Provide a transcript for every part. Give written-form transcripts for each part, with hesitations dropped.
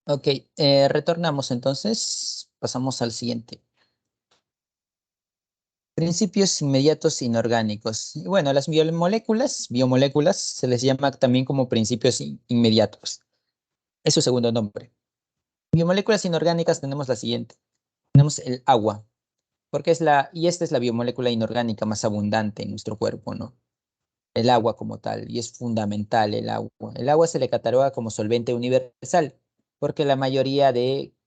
Ok, retornamos entonces. Pasamos al siguiente. Principios inmediatos inorgánicos. Y bueno, las biomoléculas, se les llama también como principios inmediatos. Es su segundo nombre. Biomoléculas inorgánicas tenemos la siguiente. Tenemos el agua, porque y esta es la biomolécula inorgánica más abundante en nuestro cuerpo, ¿no? El agua como tal, y es fundamental el agua. El agua se le cataloga como solvente universal, porque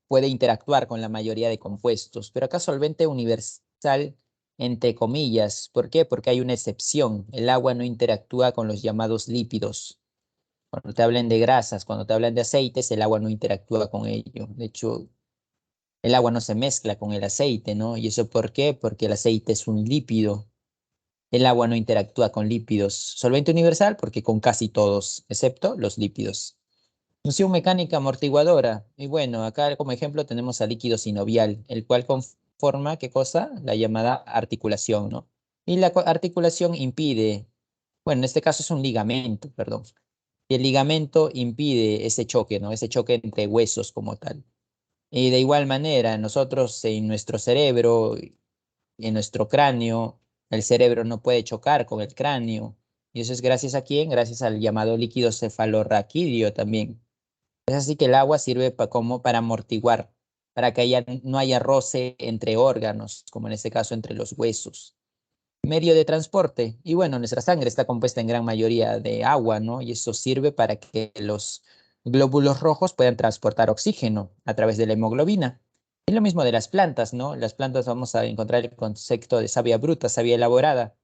puede interactuar con la mayoría de compuestos, pero acá solvente universal entre comillas. ¿Por qué? Porque hay una excepción. El agua no interactúa con los llamados lípidos. Cuando te hablan de grasas, cuando te hablan de aceites, el agua no interactúa con ello. De hecho, el agua no se mezcla con el aceite, ¿no? ¿Y eso por qué? Porque el aceite es un lípido. El agua no interactúa con lípidos. Solvente universal porque con casi todos, excepto los lípidos. Función mecánica amortiguadora. Y bueno, acá como ejemplo tenemos al líquido sinovial, el cual conforma, ¿qué cosa? La llamada articulación, ¿no? Y la articulación impide, bueno, en este caso es un ligamento, perdón. Y el ligamento impide ese choque, ¿no? Ese choque entre huesos como tal. Y de igual manera, nosotros en nuestro cerebro, en nuestro cráneo, el cerebro no puede chocar con el cráneo. Y eso es gracias a quién? Gracias al llamado líquido cefalorraquídeo también. Es así que el agua sirve como para amortiguar, para que no haya roce entre órganos, como en este caso entre los huesos. Medio de transporte. Y bueno, nuestra sangre está compuesta en gran mayoría de agua, ¿no? Y eso sirve para que los glóbulos rojos puedan transportar oxígeno a través de la hemoglobina. Es lo mismo de las plantas, ¿no? Las plantas vamos a encontrar el concepto de savia bruta, savia elaborada,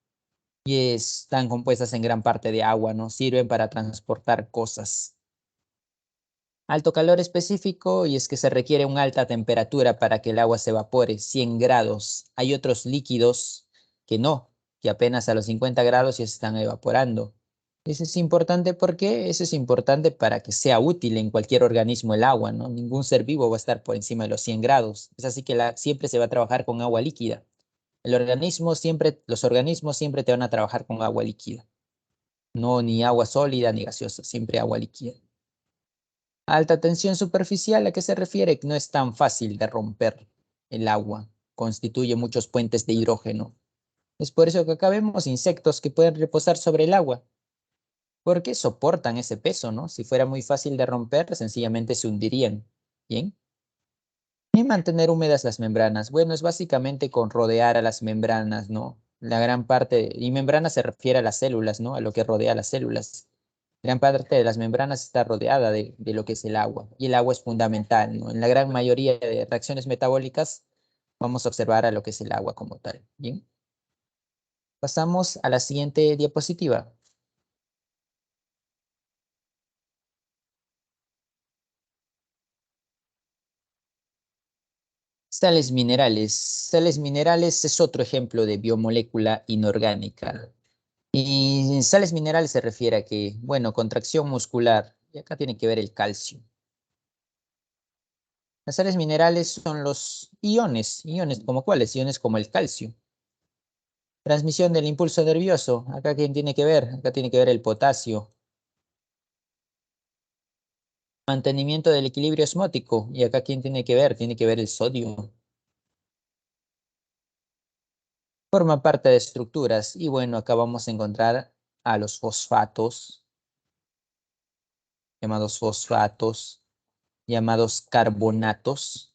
y están compuestas en gran parte de agua, ¿no? Sirven para transportar cosas. Alto calor específico, y es que se requiere una alta temperatura para que el agua se evapore, 100 grados. Hay otros líquidos que no, que apenas a los 50 grados ya se están evaporando. Eso es importante porque eso es importante para que sea útil en cualquier organismo el agua, ¿no? Ningún ser vivo va a estar por encima de los 100 grados. Es así que siempre se va a trabajar con agua líquida. Los organismos siempre te van a trabajar con agua líquida. No ni agua sólida ni gaseosa, siempre agua líquida. Alta tensión superficial, ¿a qué se refiere? Que no es tan fácil de romper el agua. Constituye muchos puentes de hidrógeno. Es por eso que acá vemos insectos que pueden reposar sobre el agua, porque soportan ese peso, ¿no? Si fuera muy fácil de romper, sencillamente se hundirían. Bien. Y mantener húmedas las membranas. Bueno, es básicamente con rodear a las membranas, ¿no? La gran parte, y membrana se refiere a las células, ¿no? A lo que rodea a las células. Gran parte de las membranas está rodeada de lo que es el agua, y el agua es fundamental, ¿no? En la gran mayoría de reacciones metabólicas vamos a observar a lo que es el agua como tal. Bien, pasamos a la siguiente diapositiva. Sales minerales. Sales minerales es otro ejemplo de biomolécula inorgánica. Y sales minerales se refiere a que, bueno, contracción muscular, y acá tiene que ver el calcio. Las sales minerales son los iones como cuáles, iones como el calcio. Transmisión del impulso nervioso, acá quién tiene que ver, acá tiene que ver el potasio. Mantenimiento del equilibrio osmótico, y acá quién tiene que ver el sodio. Forma parte de estructuras, y bueno, acá vamos a encontrar a los fosfatos, llamados carbonatos,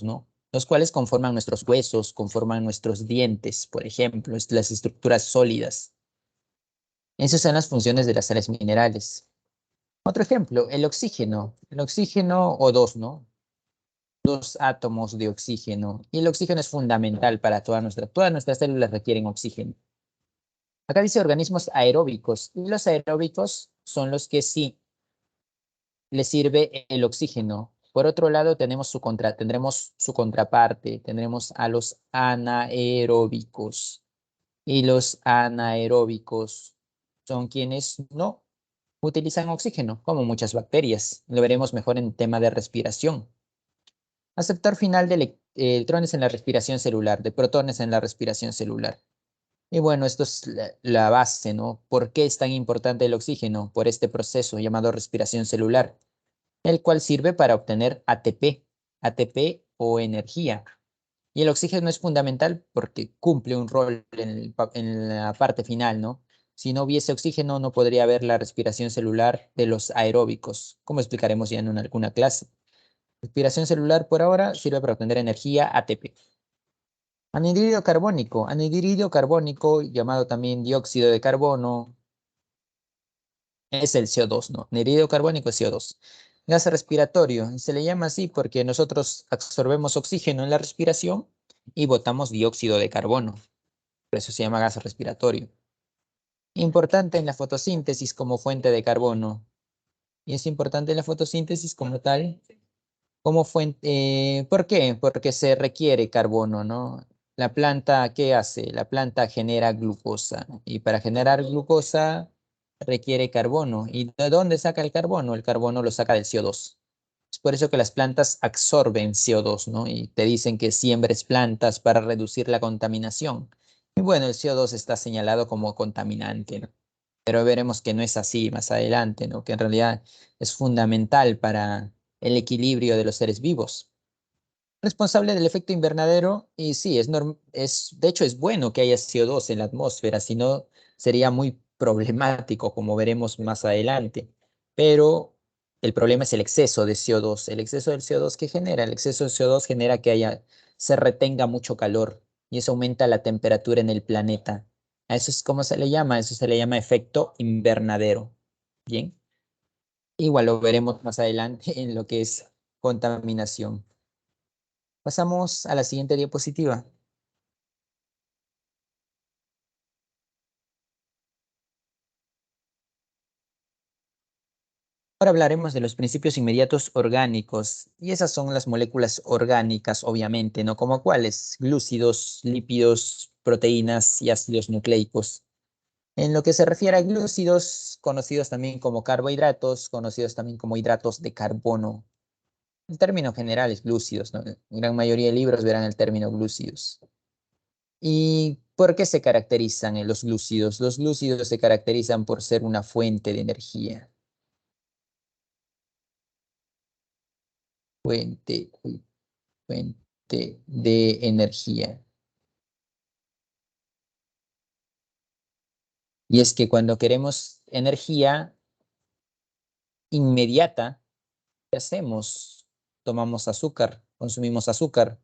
¿no? Los cuales conforman nuestros huesos, conforman nuestros dientes, por ejemplo, las estructuras sólidas. Esas son las funciones de las sales minerales. Otro ejemplo, el oxígeno. El oxígeno o dos, ¿no? Dos átomos de oxígeno. Y el oxígeno es fundamental para todas nuestras células requieren oxígeno. Acá dice organismos aeróbicos. Y los aeróbicos son los que sí les sirve el oxígeno. Por otro lado, tendremos su contraparte. Tendremos a los anaeróbicos. Y los anaeróbicos son quienes no utilizan oxígeno, como muchas bacterias. Lo veremos mejor en tema de respiración. Aceptor final de electrones en la respiración celular, de protones en la respiración celular. Y bueno, esto es la base, ¿no? ¿Por qué es tan importante el oxígeno? Por este proceso llamado respiración celular, el cual sirve para obtener ATP o energía. Y el oxígeno es fundamental porque cumple un rol en la parte final, ¿no? Si no hubiese oxígeno, no podría haber la respiración celular de los aeróbicos, como explicaremos ya en alguna clase. Respiración celular por ahora sirve para obtener energía ATP. Anhidrido carbónico, llamado también dióxido de carbono, es el CO2, ¿no? Anhidrido carbónico es CO2. Gas respiratorio, se le llama así porque nosotros absorbemos oxígeno en la respiración y botamos dióxido de carbono. Por eso se llama gas respiratorio. Importante en la fotosíntesis como fuente de carbono. Y es importante en la fotosíntesis como tal, como fuente. ¿Por qué? Porque se requiere carbono, ¿no? La planta, ¿qué hace? La planta genera glucosa. Y para generar glucosa requiere carbono. ¿Y de dónde saca el carbono? El carbono lo saca del CO2. Es por eso que las plantas absorben CO2, ¿no? Y te dicen que siembres plantas para reducir la contaminación. Y bueno, el CO2 está señalado como contaminante, ¿no? Pero veremos que no es así más adelante, ¿no? Que en realidad es fundamental para el equilibrio de los seres vivos. Responsable del efecto invernadero, y sí, de hecho es bueno que haya CO2 en la atmósfera, si no sería muy problemático, como veremos más adelante. Pero el problema es el exceso de CO2. El exceso del CO2 que genera, el exceso de CO2 genera que se retenga mucho calor y eso aumenta la temperatura en el planeta. A eso es como se le llama, eso se le llama efecto invernadero. Bien, igual lo veremos más adelante en lo que es contaminación. Pasamos a la siguiente diapositiva. Ahora hablaremos de los principios inmediatos orgánicos, y esas son las moléculas orgánicas, obviamente, ¿no? Como cuáles, glúcidos, lípidos, proteínas y ácidos nucleicos. En lo que se refiere a glúcidos, conocidos también como carbohidratos, conocidos también como hidratos de carbono. El término general es glúcidos, ¿no? En gran mayoría de libros verán el término glúcidos. ¿Y por qué se caracterizan los glúcidos? Los glúcidos se caracterizan por ser una fuente de energía. Fuente, fuente de energía. Y es que cuando queremos energía inmediata, ¿qué hacemos? Tomamos azúcar, consumimos azúcar,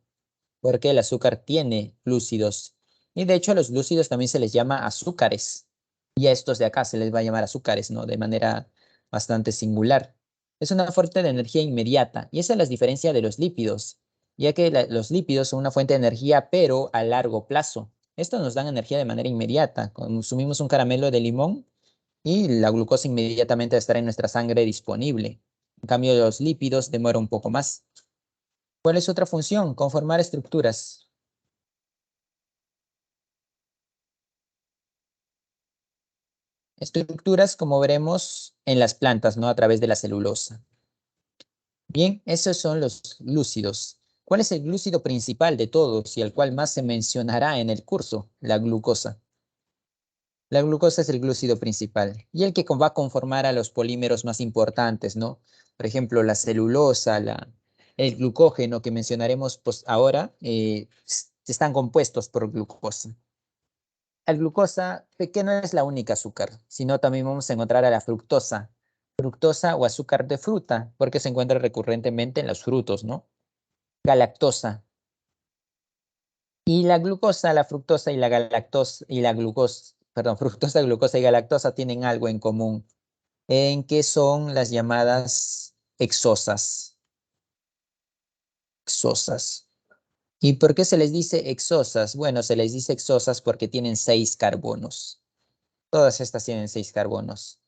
porque el azúcar tiene glúcidos. Y de hecho a los glúcidos también se les llama azúcares. Y a estos de acá se les va a llamar azúcares, ¿no? De manera bastante singular. Es una fuente de energía inmediata y esa es la diferencia de los lípidos, ya que los lípidos son una fuente de energía, pero a largo plazo. Estos nos dan energía de manera inmediata. Consumimos un caramelo de limón y la glucosa inmediatamente estará en nuestra sangre disponible. En cambio, los lípidos demora un poco más. ¿Cuál es otra función? Conformar estructuras. Estructuras como veremos en las plantas, ¿no? A través de la celulosa. Bien, esos son los glúcidos. ¿Cuál es el glúcido principal de todos y el cual más se mencionará en el curso? La glucosa. La glucosa es el glúcido principal y el que va a conformar a los polímeros más importantes, ¿no? Por ejemplo, la celulosa, el glucógeno que mencionaremos pues, ahora, están compuestos por glucosa. La glucosa, que no es la única azúcar, sino también vamos a encontrar a la fructosa o azúcar de fruta, porque se encuentra recurrentemente en los frutos, ¿no? Galactosa. Y la glucosa, la fructosa y la galactosa y la glucosa, perdón, fructosa, glucosa y galactosa tienen algo en común, en que son las llamadas hexosas. Hexosas. ¿Y por qué se les dice hexosas? Bueno, se les dice hexosas porque tienen 6 carbonos. Todas estas tienen 6 carbonos.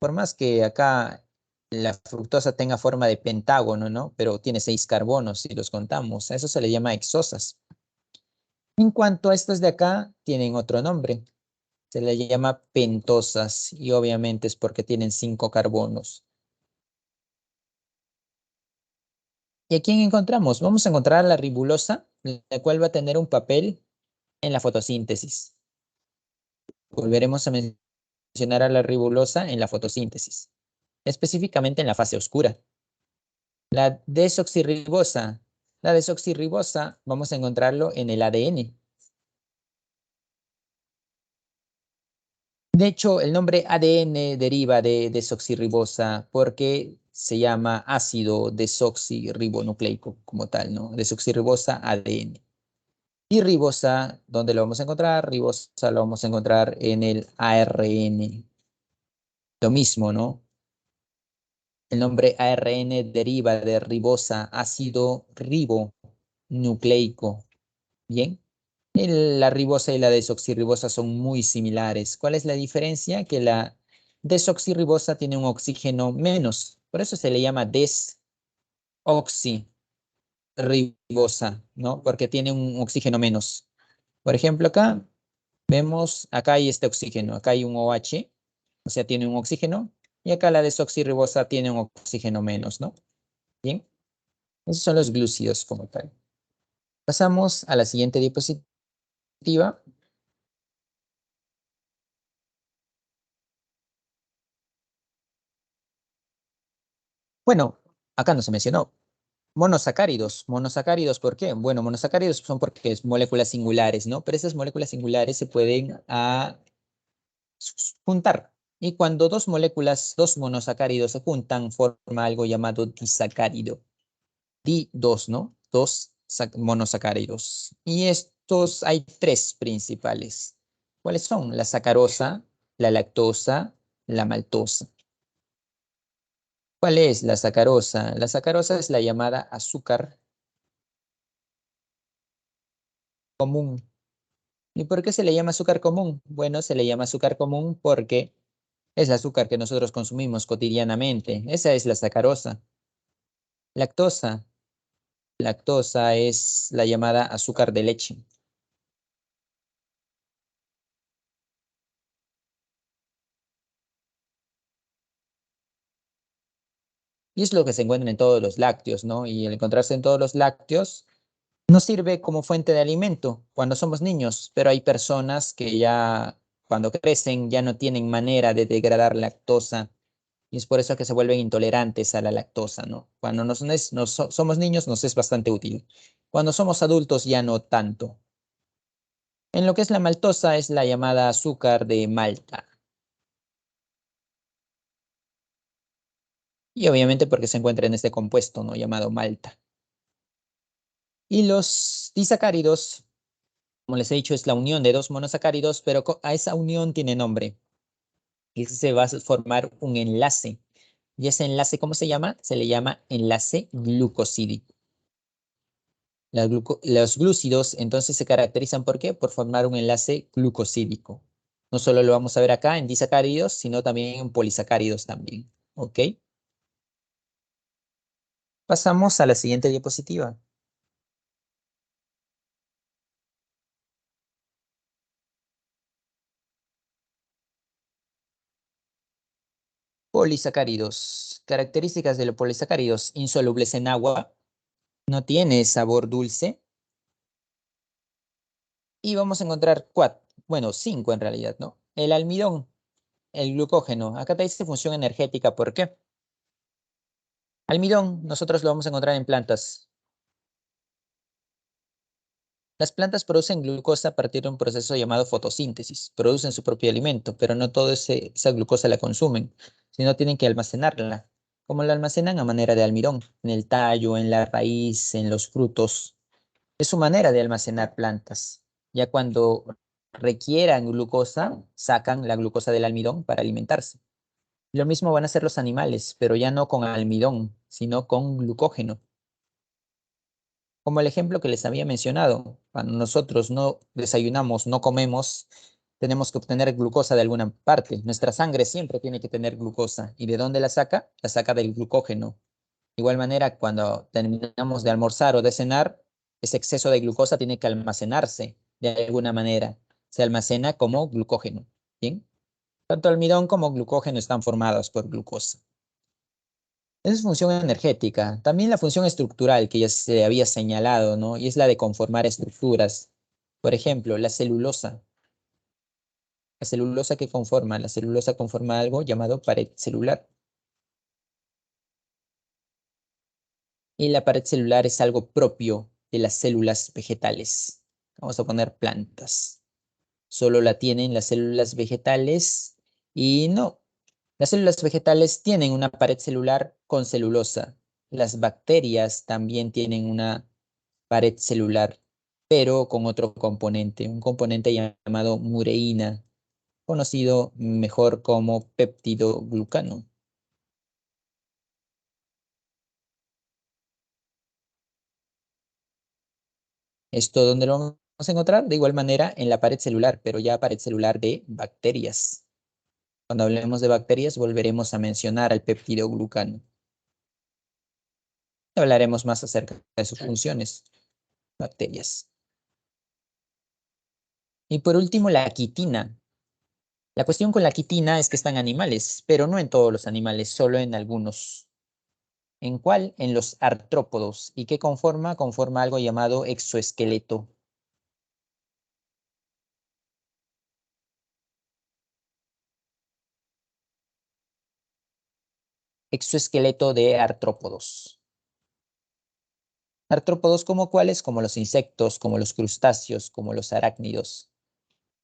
Por más que acá la fructosa tenga forma de pentágono, ¿no? Pero tiene 6 carbonos si los contamos. A eso se le llama hexosas. En cuanto a estas de acá, tienen otro nombre. Se le llama pentosas y obviamente es porque tienen 5 carbonos. ¿Y a quién encontramos? Vamos a encontrar a la ribulosa, la cual va a tener un papel en la fotosíntesis. Volveremos a mencionar a la ribosa en la fotosíntesis, específicamente en la fase oscura. La desoxirribosa. La desoxirribosa vamos a encontrarlo en el ADN. De hecho, el nombre ADN deriva de desoxirribosa porque se llama ácido desoxirribonucleico como tal, ¿no? Desoxirribosa ADN. Y ribosa, ¿dónde lo vamos a encontrar? Ribosa lo vamos a encontrar en el ARN. Lo mismo, ¿no? El nombre ARN deriva de ribosa, ácido ribonucleico. Bien. La ribosa y la desoxirribosa son muy similares. ¿Cuál es la diferencia? Que la desoxirribosa tiene un oxígeno menos. Por eso se le llama desoxirribosa, ¿no? Porque tiene un oxígeno menos. Por ejemplo, acá vemos, acá hay este oxígeno, acá hay un OH, o sea, tiene un oxígeno, y acá la desoxirribosa tiene un oxígeno menos, ¿no? Bien, esos son los glúcidos como tal. Pasamos a la siguiente diapositiva. Bueno, acá no se mencionó. Monosacáridos. Monosacáridos, ¿por qué? Bueno, monosacáridos son porque es moléculas singulares, ¿no? Pero esas moléculas singulares se pueden juntar. Y cuando dos moléculas, dos monosacáridos se juntan, forma algo llamado disacárido. Di dos, ¿no? Dos monosacáridos. Y estos hay tres principales. ¿Cuáles son? La sacarosa, la lactosa, la maltosa. ¿Cuál es la sacarosa? La sacarosa es la llamada azúcar común. ¿Y por qué se le llama azúcar común? Bueno, se le llama azúcar común porque es el azúcar que nosotros consumimos cotidianamente. Esa es la sacarosa. Lactosa. Lactosa es la llamada azúcar de leche. Y es lo que se encuentra en todos los lácteos, ¿no? Y al encontrarse en todos los lácteos, nos sirve como fuente de alimento cuando somos niños, pero hay personas que ya cuando crecen ya no tienen manera de degradar lactosa y es por eso que se vuelven intolerantes a la lactosa, ¿no? Cuando somos niños nos es bastante útil. Cuando somos adultos ya no tanto. En lo que es la maltosa es la llamada azúcar de Malta. Y obviamente porque se encuentra en este compuesto, ¿no? Llamado Malta. Y los disacáridos, como les he dicho, es la unión de dos monosacáridos, pero a esa unión tiene nombre. Y se va a formar un enlace. ¿Y ese enlace cómo se llama? Se le llama enlace glucosídico. Los glúcidos entonces se caracterizan ¿por qué? Por formar un enlace glucosídico. No solo lo vamos a ver acá en disacáridos, sino también en polisacáridos también. ¿Ok? Pasamos a la siguiente diapositiva. Polisacáridos. Características de los polisacáridos. Insolubles en agua. No tiene sabor dulce. Y vamos a encontrar cuatro, bueno, cinco en realidad, ¿no? El almidón, el glucógeno. Acá te dice función energética. ¿Por qué? Almidón, nosotros lo vamos a encontrar en plantas. Las plantas producen glucosa a partir de un proceso llamado fotosíntesis. Producen su propio alimento, pero no toda esa glucosa la consumen, sino tienen que almacenarla. ¿Cómo la almacenan? A manera de almidón, en el tallo, en la raíz, en los frutos. Es su manera de almacenar plantas. Ya cuando requieran glucosa, sacan la glucosa del almidón para alimentarse. Lo mismo van a hacer los animales, pero ya no con almidón, sino con glucógeno. Como el ejemplo que les había mencionado, cuando nosotros no desayunamos, no comemos, tenemos que obtener glucosa de alguna parte. Nuestra sangre siempre tiene que tener glucosa. ¿Y de dónde la saca? La saca del glucógeno. De igual manera, cuando terminamos de almorzar o de cenar, ese exceso de glucosa tiene que almacenarse de alguna manera. Se almacena como glucógeno. ¿Bien? Tanto almidón como glucógeno están formados por glucosa. Esa es función energética. También la función estructural que ya se había señalado, ¿no? Y es la de conformar estructuras. Por ejemplo, la celulosa. La celulosa conforma algo llamado pared celular. Y la pared celular es algo propio de las células vegetales. Vamos a poner plantas. Solo la tienen las células vegetales y no. Las células vegetales tienen una pared celular con celulosa. Las bacterias también tienen una pared celular, pero con otro componente, un componente llamado mureína, conocido mejor como peptidoglucano. ¿Esto dónde lo vamos a encontrar? De igual manera en la pared celular, pero ya pared celular de bacterias. Cuando hablemos de bacterias, volveremos a mencionar al peptidoglucano. Hablaremos más acerca de sus funciones, bacterias. Y por último, la quitina. La cuestión con la quitina es que están animales, pero no en todos los animales, solo en algunos. ¿En cuál? En los artrópodos. ¿Y qué conforma? Conforma algo llamado exoesqueleto. Exoesqueleto de artrópodos. Artrópodos como cuáles, como los insectos, como los crustáceos, como los arácnidos.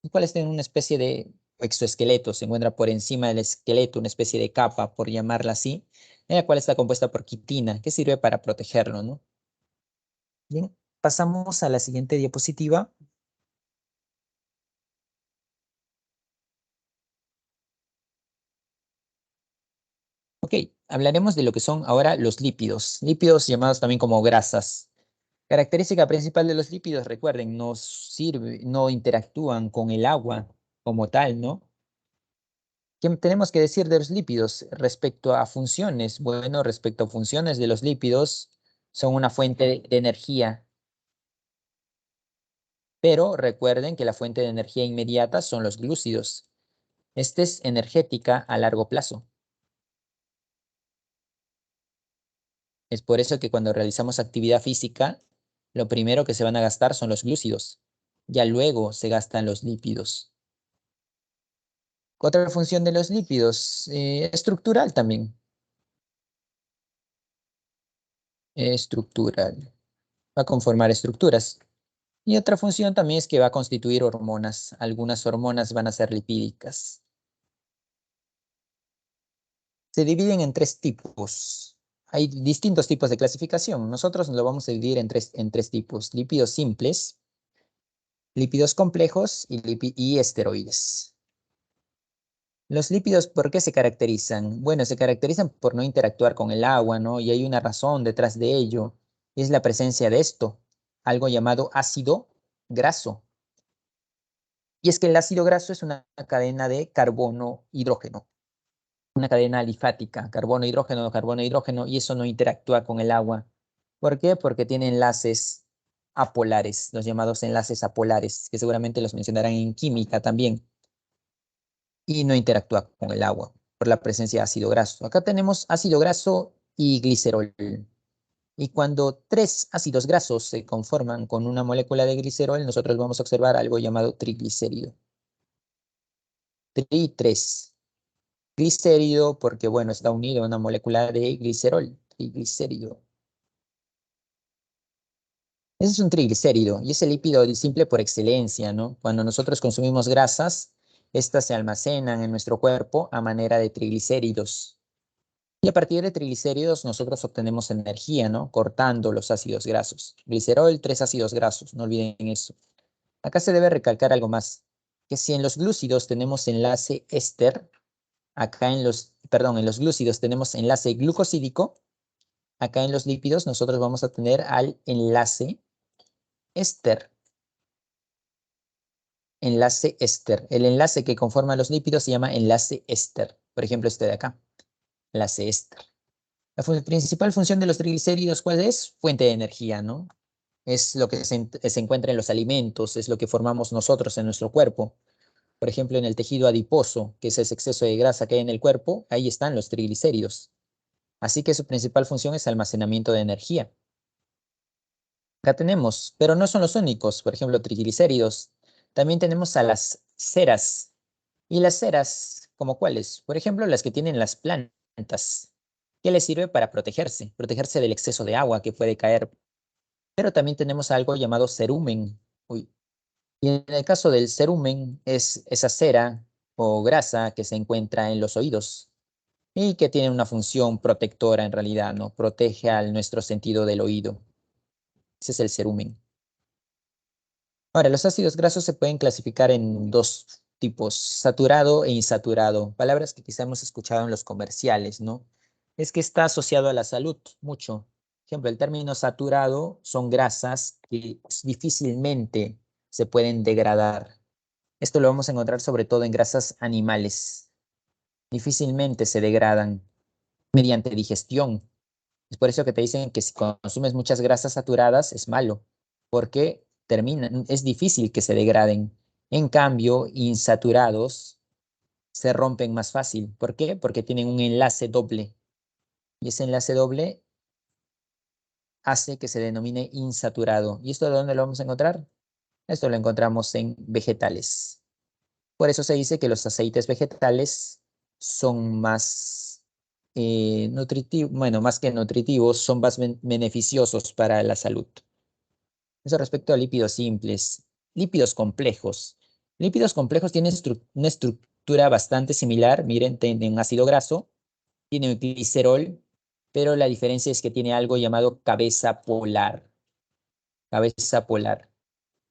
Los cuales tienen una especie de exoesqueleto, se encuentra por encima del esqueleto, una especie de capa, por llamarla así, en la cual está compuesta por quitina, que sirve para protegerlo, ¿no? Bien, pasamos a la siguiente diapositiva. Ok, hablaremos de lo que son ahora los lípidos, lípidos llamados también como grasas. Característica principal de los lípidos, recuerden, no interactúan con el agua como tal, ¿no? ¿Qué tenemos que decir de los lípidos respecto a funciones? Bueno, respecto a funciones de los lípidos, son una fuente de energía, pero recuerden que la fuente de energía inmediata son los glúcidos. Esta es energética a largo plazo. Es por eso que cuando realizamos actividad física, lo primero que se van a gastar son los glúcidos. Ya luego se gastan los lípidos. Otra función de los lípidos, estructural también. Estructural. Va a conformar estructuras. Y otra función también es que va a constituir hormonas. Algunas hormonas van a ser lipídicas. Se dividen en tres tipos. Hay distintos tipos de clasificación. Nosotros lo vamos a dividir en tres tipos. Lípidos simples, lípidos complejos y esteroides. Los lípidos, ¿por qué se caracterizan? Bueno, se caracterizan por no interactuar con el agua, ¿no? Y hay una razón detrás de ello. Es la presencia de esto, algo llamado ácido graso. Y es que el ácido graso es una cadena de carbono-hidrógeno, una cadena alifática, carbono, hidrógeno, y eso no interactúa con el agua. ¿Por qué? Porque tiene enlaces apolares, los llamados enlaces apolares, que seguramente los mencionarán en química también, y no interactúa con el agua por la presencia de ácido graso. Acá tenemos ácido graso y glicerol. Y cuando tres ácidos grasos se conforman con una molécula de glicerol, nosotros vamos a observar algo llamado triglicérido. Tri-3. Glicérido porque, bueno, está unido a una molécula de glicerol, triglicérido. Ese es un triglicérido y es el lípido simple por excelencia, ¿no? Cuando nosotros consumimos grasas, estas se almacenan en nuestro cuerpo a manera de triglicéridos. Y a partir de triglicéridos nosotros obtenemos energía, ¿no? Cortando los ácidos grasos. Glicerol, tres ácidos grasos, no olviden eso. Acá se debe recalcar algo más, que si en los glúcidos tenemos enlace éster, acá en los glúcidos tenemos enlace glucosídico, acá en los lípidos nosotros vamos a tener al enlace éster. Enlace éster. El enlace que conforma los lípidos se llama enlace éster. Por ejemplo, este de acá, enlace éster. La principal función de los triglicéridos, ¿cuál es? Fuente de energía, ¿no? Es lo que se encuentra en los alimentos, es lo que formamos nosotros en nuestro cuerpo. Por ejemplo, en el tejido adiposo, que es ese exceso de grasa que hay en el cuerpo, ahí están los triglicéridos. Así que su principal función es almacenamiento de energía. Acá tenemos, pero no son los únicos, por ejemplo, triglicéridos. También tenemos a las ceras. Y las ceras, ¿como cuáles? Por ejemplo, las que tienen las plantas. ¿Qué les sirve para protegerse? Protegerse del exceso de agua que puede caer. Pero también tenemos algo llamado cerumen. Uy. Y en el caso del cerumen es esa cera o grasa que se encuentra en los oídos y que tiene una función protectora en realidad, ¿no? Protege al nuestro sentido del oído. Ese es el cerumen. Ahora, los ácidos grasos se pueden clasificar en dos tipos, saturado e insaturado, palabras que quizá hemos escuchado en los comerciales, ¿no? Es que está asociado a la salud mucho. Por ejemplo, el término saturado son grasas que difícilmente se pueden degradar. Esto lo vamos a encontrar sobre todo en grasas animales. Difícilmente se degradan mediante digestión. Es por eso que te dicen que si consumes muchas grasas saturadas es malo, porque es difícil que se degraden. En cambio, insaturados se rompen más fácil. ¿Por qué? Porque tienen un enlace doble. Y ese enlace doble hace que se denomine insaturado. ¿Y esto de dónde lo vamos a encontrar? Esto lo encontramos en vegetales. Por eso se dice que los aceites vegetales son más nutritivos, bueno, más que nutritivos, son más beneficiosos para la salud. Eso respecto a lípidos simples. Lípidos complejos. Lípidos complejos tienen una estructura bastante similar. Miren, tienen un ácido graso, tiene un glicerol, pero la diferencia es que tiene algo llamado cabeza polar. Cabeza polar.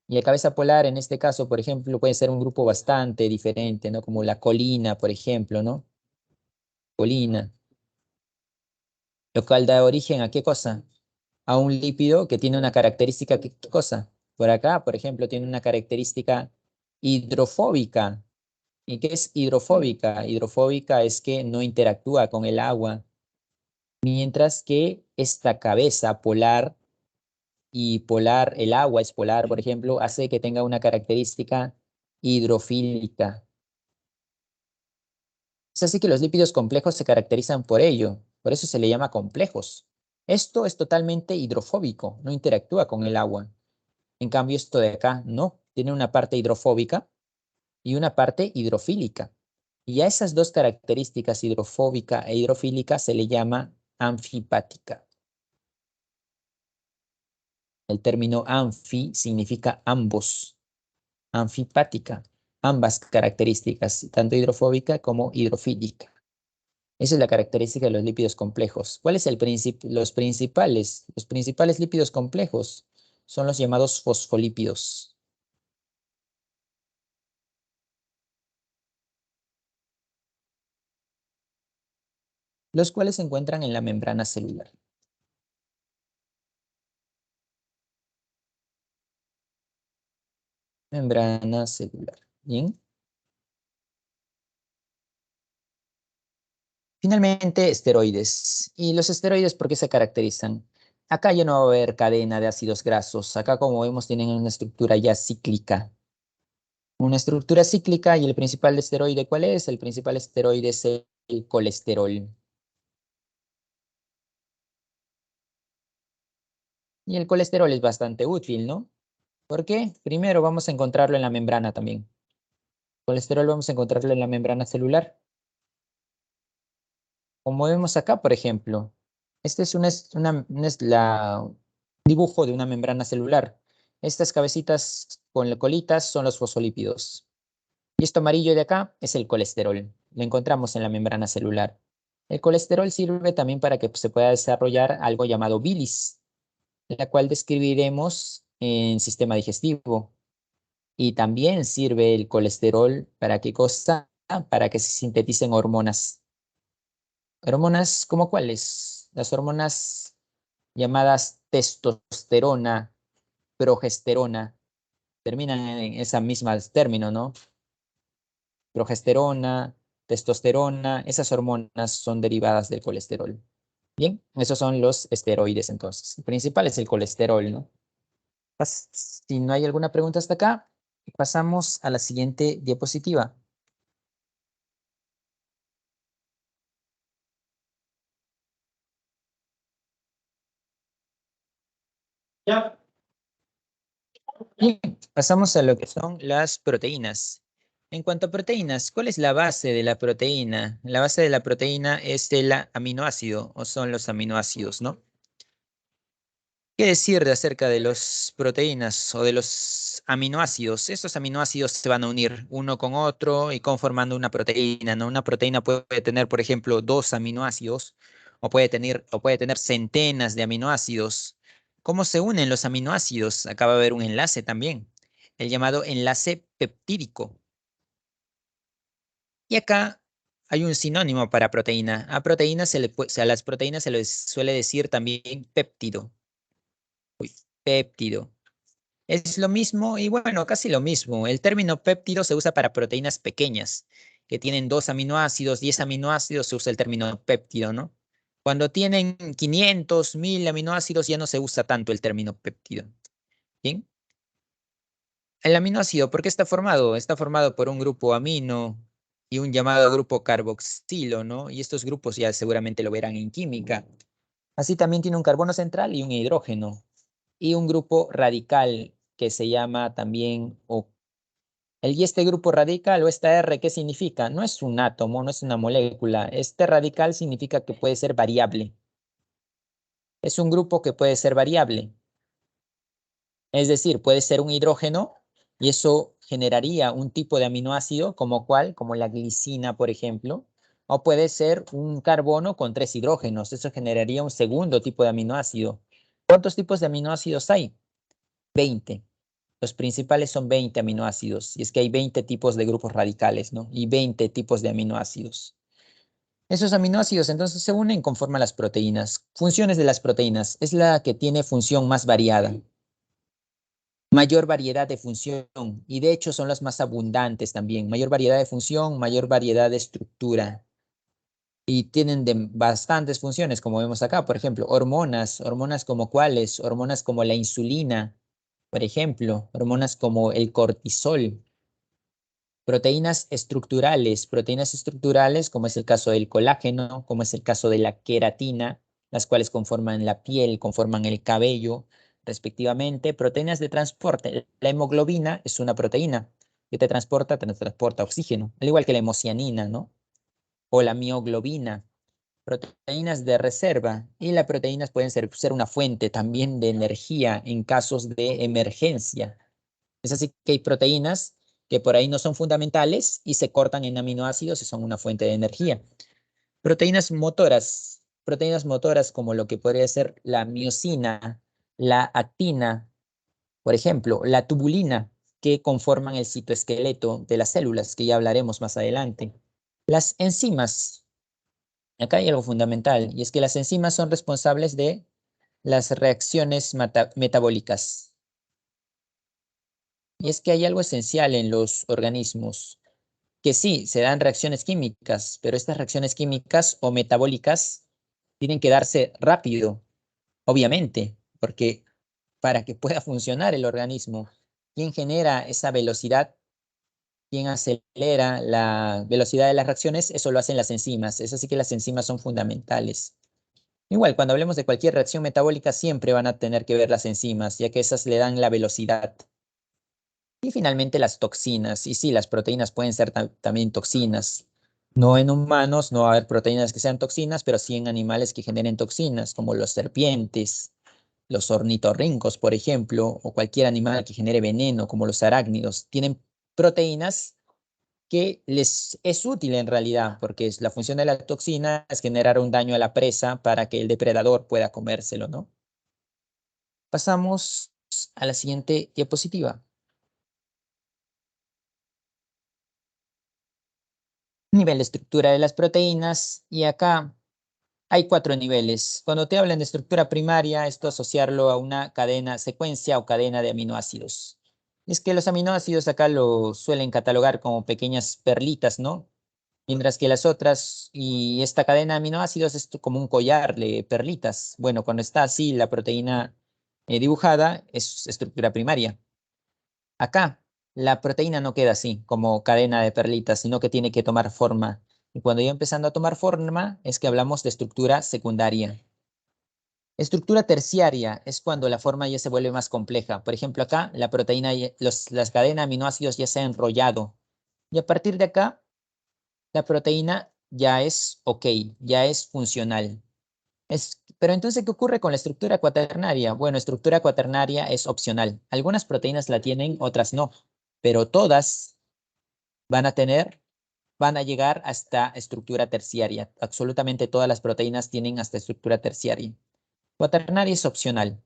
Y la cabeza polar, en este caso, por ejemplo, puede ser un grupo bastante diferente, ¿no? Como la colina, por ejemplo, ¿no? Colina. Lo cual da origen a qué cosa? A un lípido que tiene una característica, ¿qué cosa? Por acá, por ejemplo, tiene una característica hidrofóbica. ¿Y qué es hidrofóbica? Hidrofóbica es que no interactúa con el agua, mientras que esta cabeza polar y polar, el agua es polar, por ejemplo, hace que tenga una característica hidrofílica. Es así que los lípidos complejos se caracterizan por ello, por eso se le llama complejos. Esto es totalmente hidrofóbico, no interactúa con el agua. En cambio, esto de acá no, tiene una parte hidrofóbica y una parte hidrofílica. Y a esas dos características, hidrofóbica e hidrofílica, se le llama anfipática. El término anfi significa ambos. Anfipática, ambas características, tanto hidrofóbica como hidrofílica. Esa es la característica de los lípidos complejos. ¿Cuáles son los principales? Los principales lípidos complejos son los llamados fosfolípidos. Los cuales se encuentran en la membrana celular. Membrana celular. Bien. Finalmente, esteroides. ¿Y los esteroides por qué se caracterizan? Acá ya no va a haber cadena de ácidos grasos. Acá, como vemos, tienen una estructura ya cíclica. Una estructura cíclica y el principal esteroide, ¿cuál es? El principal esteroide es el colesterol. Y el colesterol es bastante útil, ¿no? ¿Por qué? Primero vamos a encontrarlo en la membrana también. Colesterol vamos a encontrarlo en la membrana celular. Como vemos acá, por ejemplo, este es dibujo de una membrana celular. Estas cabecitas con las colitas son los fosfolípidos. Y esto amarillo de acá es el colesterol. Lo encontramos en la membrana celular. El colesterol sirve también para que se pueda desarrollar algo llamado bilis, la cual describiremos en sistema digestivo. Y también sirve el colesterol para qué cosa? Para que se sinteticen hormonas. ¿Hormonas como cuáles? Las hormonas llamadas testosterona, progesterona, terminan en esa misma término, ¿no? Progesterona, testosterona, esas hormonas son derivadas del colesterol. Bien, esos son los esteroides entonces. El principal es el colesterol, ¿no? Si no hay alguna pregunta hasta acá, pasamos a la siguiente diapositiva. Bien, pasamos a lo que son las proteínas. En cuanto a proteínas, ¿cuál es la base de la proteína? La base de la proteína es el aminoácido, o son los aminoácidos, ¿no? ¿Qué decir de acerca de las proteínas o de los aminoácidos? Estos aminoácidos se van a unir uno con otro y conformando una proteína, ¿no? Una proteína puede tener, por ejemplo, dos aminoácidos o puede tener centenas de aminoácidos. ¿Cómo se unen los aminoácidos? Acá va a haber un enlace también, el llamado enlace peptídico. Y acá hay un sinónimo para proteína. A proteínas a las proteínas se les suele decir también péptido. Uy, péptido. Es lo mismo y bueno, casi lo mismo. El término péptido se usa para proteínas pequeñas que tienen 2 aminoácidos, 10 aminoácidos, se usa el término péptido, ¿no? Cuando tienen 500, 1000 aminoácidos ya no se usa tanto el término péptido. ¿Bien? El aminoácido, ¿por qué está formado? Está formado por un grupo amino y un llamado grupo carboxilo, ¿no? Y estos grupos ya seguramente lo verán en química. Así también tiene un carbono central y un hidrógeno. Y un grupo radical que se llama también, y este grupo radical o esta R, ¿qué significa? No es un átomo, no es una molécula. Este radical significa que puede ser variable. Es un grupo que puede ser variable. Es decir, puede ser un hidrógeno y eso generaría un tipo de aminoácido como cuál, como la glicina, por ejemplo. O puede ser un carbono con 3 hidrógenos. Eso generaría un segundo tipo de aminoácido. ¿Cuántos tipos de aminoácidos hay? 20. Los principales son 20 aminoácidos. Y es que hay 20 tipos de grupos radicales, ¿no? Y 20 tipos de aminoácidos. Esos aminoácidos entonces se unen conforme conforman las proteínas. Funciones de las proteínas. Es la que tiene función más variada. Mayor variedad de función. Y de hecho son las más abundantes también. Mayor variedad de función, mayor variedad de estructura. Y tienen bastantes funciones, como vemos acá. Por ejemplo, hormonas. Hormonas como cuáles. Hormonas como la insulina. Por ejemplo, hormonas como el cortisol. Proteínas estructurales, como es el caso del colágeno, como es el caso de la queratina, las cuales conforman la piel, conforman el cabello, respectivamente. Proteínas de transporte. La hemoglobina es una proteína que te transporta oxígeno, al igual que la hemocianina, ¿no? O la mioglobina. Proteínas de reserva. Y las proteínas pueden ser una fuente también de energía en casos de emergencia. Es así que hay proteínas que por ahí no son fundamentales y se cortan en aminoácidos y son una fuente de energía. Proteínas motoras como lo que podría ser la miosina, la actina, por ejemplo, la tubulina, que conforman el citoesqueleto de las células, que ya hablaremos más adelante. Las enzimas, acá hay algo fundamental, y es que las enzimas son responsables de las reacciones metabólicas. Y es que hay algo esencial en los organismos, que sí, se dan reacciones químicas, pero estas reacciones químicas o metabólicas tienen que darse rápido, obviamente, porque para que pueda funcionar el organismo, ¿quién genera esa velocidad? ¿Quién acelera la velocidad de las reacciones? Eso lo hacen las enzimas. Es así que las enzimas son fundamentales. Igual, cuando hablemos de cualquier reacción metabólica, siempre van a tener que ver las enzimas, ya que esas le dan la velocidad. Y finalmente las toxinas. Y sí, las proteínas pueden ser también toxinas. No en humanos, no va a haber proteínas que sean toxinas, pero sí en animales que generen toxinas, como los serpientes, los ornitorrincos, por ejemplo, o cualquier animal que genere veneno, como los arácnidos. Tienen proteínas que les es útil en realidad, porque la función de la toxina es generar un daño a la presa para que el depredador pueda comérselo, ¿no? Pasamos a la siguiente diapositiva. Nivel de estructura de las proteínas, y acá hay 4 niveles. Cuando te hablan de estructura primaria, esto asociarlo a una cadena, secuencia o cadena de aminoácidos. Es que los aminoácidos acá lo suelen catalogar como pequeñas perlitas, ¿no? Mientras que las otras, y esta cadena de aminoácidos es como un collar de perlitas. Bueno, cuando está así la proteína dibujada, es estructura primaria. Acá, la proteína no queda así, como cadena de perlitas, sino que tiene que tomar forma. Y cuando ya empezando a tomar forma, es que hablamos de estructura secundaria. Estructura terciaria es cuando la forma ya se vuelve más compleja. Por ejemplo, acá la proteína, las cadenas de aminoácidos ya se ha enrollado. Y a partir de acá, la proteína ya es ok, ya es funcional. Pero entonces, ¿qué ocurre con la estructura cuaternaria? Bueno, estructura cuaternaria es opcional. Algunas proteínas la tienen, otras no, pero todas van a tener, van a llegar hasta estructura terciaria. Absolutamente todas las proteínas tienen hasta estructura terciaria. Cuaternaria es opcional.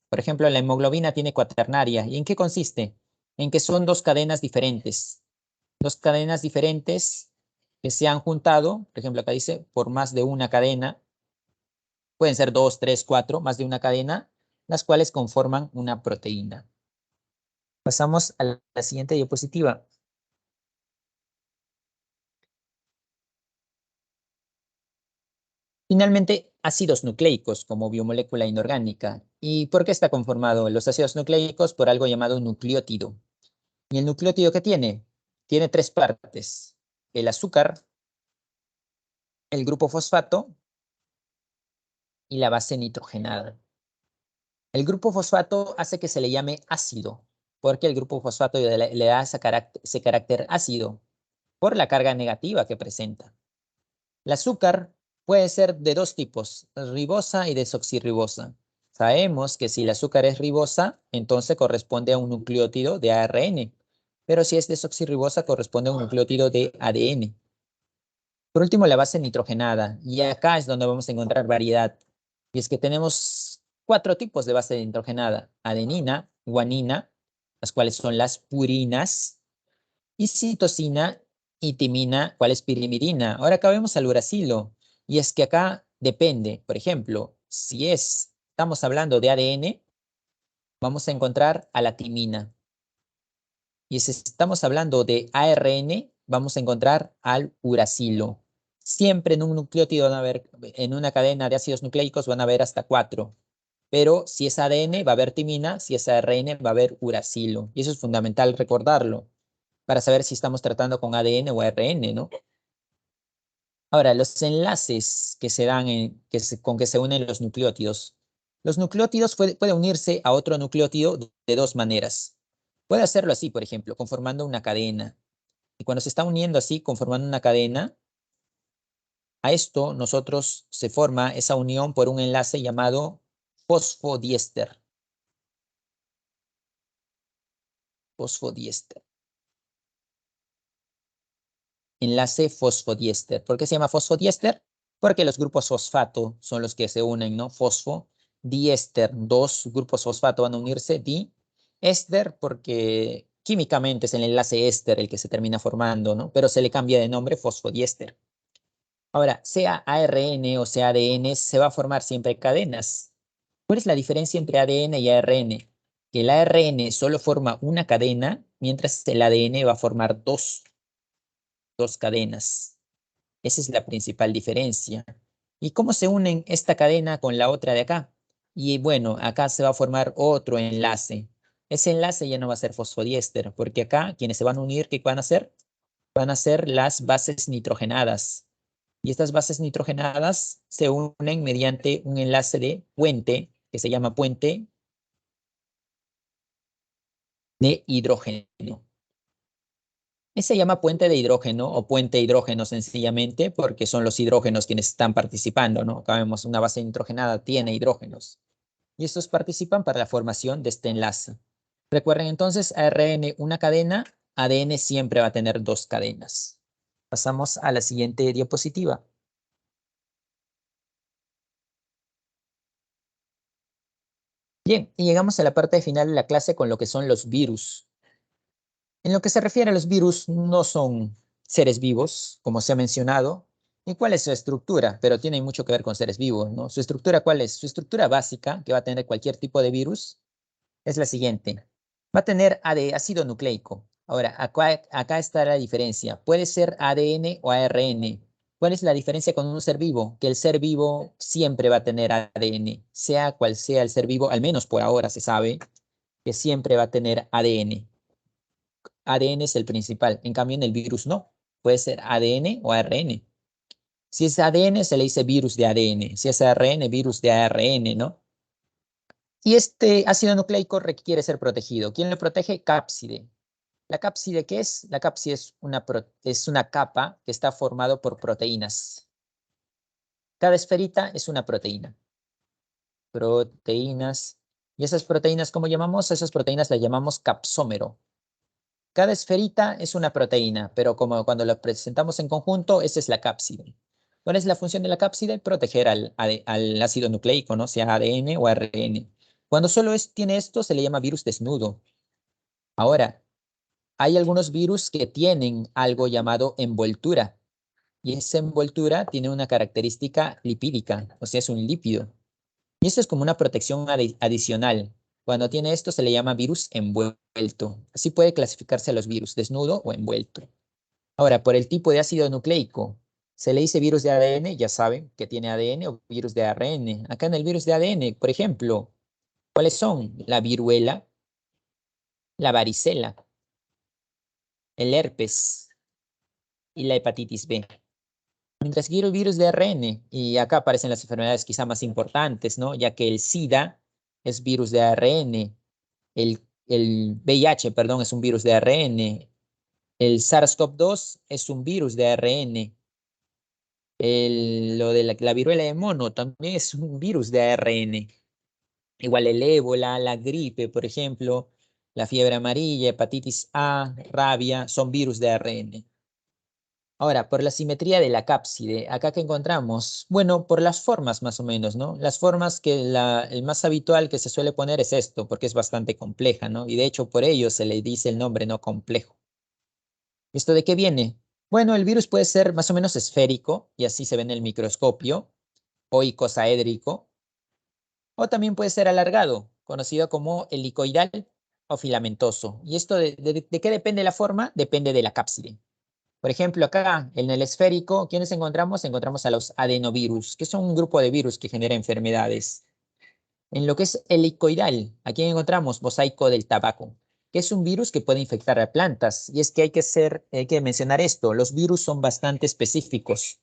Por ejemplo, la hemoglobina tiene cuaternaria. ¿Y en qué consiste? En que son dos cadenas diferentes. Dos cadenas diferentes que se han juntado, por ejemplo, acá dice, por más de una cadena, pueden ser dos, tres, cuatro, más de una cadena, las cuales conforman una proteína. Pasamos a la siguiente diapositiva. Finalmente, ácidos nucleicos como biomolécula inorgánica. ¿Y por qué está conformado los ácidos nucleicos? Por algo llamado nucleótido. ¿Y el nucleótido qué tiene? Tiene tres partes. El azúcar, el grupo fosfato y la base nitrogenada. El grupo fosfato hace que se le llame ácido, porque el grupo fosfato le da ese carácter ácido por la carga negativa que presenta. El azúcar puede ser de dos tipos, ribosa y desoxirribosa. Sabemos que si el azúcar es ribosa, entonces corresponde a un nucleótido de ARN, pero si es desoxirribosa, corresponde a un nucleótido de ADN. Por último, la base nitrogenada, y acá es donde vamos a encontrar variedad. Y es que tenemos cuatro tipos de base nitrogenada: adenina, guanina, las cuales son las purinas, y citosina y timina, ¿cuál es pirimidina? Ahora acá vemos al uracilo, y es que acá depende, por ejemplo, si estamos hablando de ADN, vamos a encontrar a la timina, y si estamos hablando de ARN, vamos a encontrar al uracilo. Siempre en un nucleótido van a haber, en una cadena de ácidos nucleicos van a haber hasta cuatro, pero si es ADN va a haber timina, si es ARN va a haber uracilo, y eso es fundamental recordarlo para saber si estamos tratando con ADN o ARN, ¿no? Ahora, los enlaces que se dan con que se unen los nucleótidos. Los nucleótidos puede unirse a otro nucleótido de dos maneras. Puede hacerlo así, por ejemplo, conformando una cadena. Y cuando se está uniendo así, conformando una cadena, a esto nosotros se forma esa unión por un enlace llamado fosfodiéster. Fosfodiéster. Enlace fosfodiéster. ¿Por qué se llama fosfodiéster? Porque los grupos fosfato son los que se unen, ¿no? Fosfo, diéster, dos grupos fosfato van a unirse, éster, porque químicamente es el enlace éster el que se termina formando, ¿no? Pero se le cambia de nombre fosfodiéster. Ahora, sea ARN o sea ADN, se va a formar siempre cadenas. ¿Cuál es la diferencia entre ADN y ARN? Que el ARN solo forma una cadena, mientras el ADN va a formar dos cadenas. Esa es la principal diferencia. ¿Y cómo se unen esta cadena con la otra de acá? Y bueno, acá se va a formar otro enlace. Ese enlace ya no va a ser fosfodiéster, porque acá quienes se van a unir, ¿qué van a hacer? Van a ser las bases nitrogenadas. Y estas bases nitrogenadas se unen mediante un enlace de puente, que se llama puente de hidrógeno. Se llama puente de hidrógeno o puente hidrógeno sencillamente porque son los hidrógenos quienes están participando, ¿no? Acá vemos una base nitrogenada, tiene hidrógenos. Y estos participan para la formación de este enlace. Recuerden entonces, ARN una cadena, ADN siempre va a tener dos cadenas. Pasamos a la siguiente diapositiva. Bien, y llegamos a la parte final de la clase con lo que son los virus. En lo que se refiere a los virus, no son seres vivos, como se ha mencionado. ¿Y cuál es su estructura? Pero tiene mucho que ver con seres vivos, ¿no? ¿Su estructura cuál es? Su estructura básica, que va a tener cualquier tipo de virus, es la siguiente. Va a tener ácido nucleico. Ahora, acá está la diferencia. Puede ser ADN o ARN. ¿Cuál es la diferencia con un ser vivo? Que el ser vivo siempre va a tener ADN. Sea cual sea el ser vivo, al menos por ahora se sabe que siempre va a tener ADN. ADN es el principal. En cambio, en el virus no. Puede ser ADN o ARN. Si es ADN, se le dice virus de ADN. Si es ARN, virus de ARN, ¿no? Y este ácido nucleico requiere ser protegido. ¿Quién lo protege? Cápside. ¿La cápside qué es? La cápside es una capa que está formado por proteínas. Cada esferita es una proteína. Proteínas. ¿Y esas proteínas cómo llamamos? Esas proteínas las llamamos capsómero. Cada esferita es una proteína, pero como cuando la presentamos en conjunto, esa es la cápside. ¿Cuál es la función de la cápside? Proteger al ácido nucleico, ¿no? Sea ADN o ARN. Cuando solo tiene esto, se le llama virus desnudo. Ahora, hay algunos virus que tienen algo llamado envoltura, y esa envoltura tiene una característica lipídica, o sea, es un lípido. Y esto es como una protección adicional. Cuando tiene esto se le llama virus envuelto. Así puede clasificarse a los virus, desnudo o envuelto. Ahora, por el tipo de ácido nucleico, se le dice virus de ADN, ya saben que tiene ADN o virus de ARN. Acá en el virus de ADN, por ejemplo, ¿cuáles son? La viruela, la varicela, el herpes y la hepatitis B. Mientras que el virus de ARN, y acá aparecen las enfermedades quizá más importantes, ¿no? Ya que el SIDA es virus de ARN, el VIH, perdón, es un virus de ARN, el SARS-CoV-2 es un virus de ARN, lo de la viruela de mono también es un virus de ARN. Igual el ébola, la gripe, por ejemplo, la fiebre amarilla, hepatitis A, rabia, son virus de ARN. Ahora, por la simetría de la cápside, acá que encontramos, bueno, por las formas más o menos, ¿no? Las formas que el más habitual que se suele poner es esto, porque es bastante compleja, ¿no? Y de hecho por ello se le dice el nombre no complejo. ¿Esto de qué viene? Bueno, el virus puede ser más o menos esférico, y así se ve en el microscopio, o icosaédrico, o también puede ser alargado, conocido como helicoidal o filamentoso. ¿Y esto de qué depende la forma? Depende de la cápside. Por ejemplo, acá en el esférico, ¿quiénes encontramos? Encontramos a los adenovirus, que son un grupo de virus que genera enfermedades. En lo que es helicoidal, aquí encontramos mosaico del tabaco, que es un virus que puede infectar a plantas. Y es que hay que mencionar esto, los virus son bastante específicos.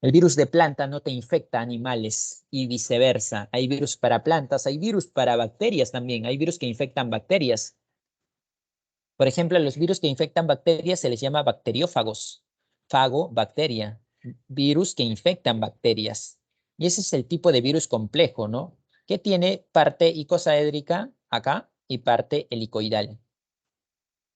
El virus de planta no te infecta a animales y viceversa. Hay virus para plantas, hay virus para bacterias también, hay virus que infectan bacterias. Por ejemplo, a los virus que infectan bacterias se les llama bacteriófagos. Fago, bacteria. Virus que infectan bacterias. Y ese es el tipo de virus complejo, ¿no? Que tiene parte icosaédrica acá y parte helicoidal.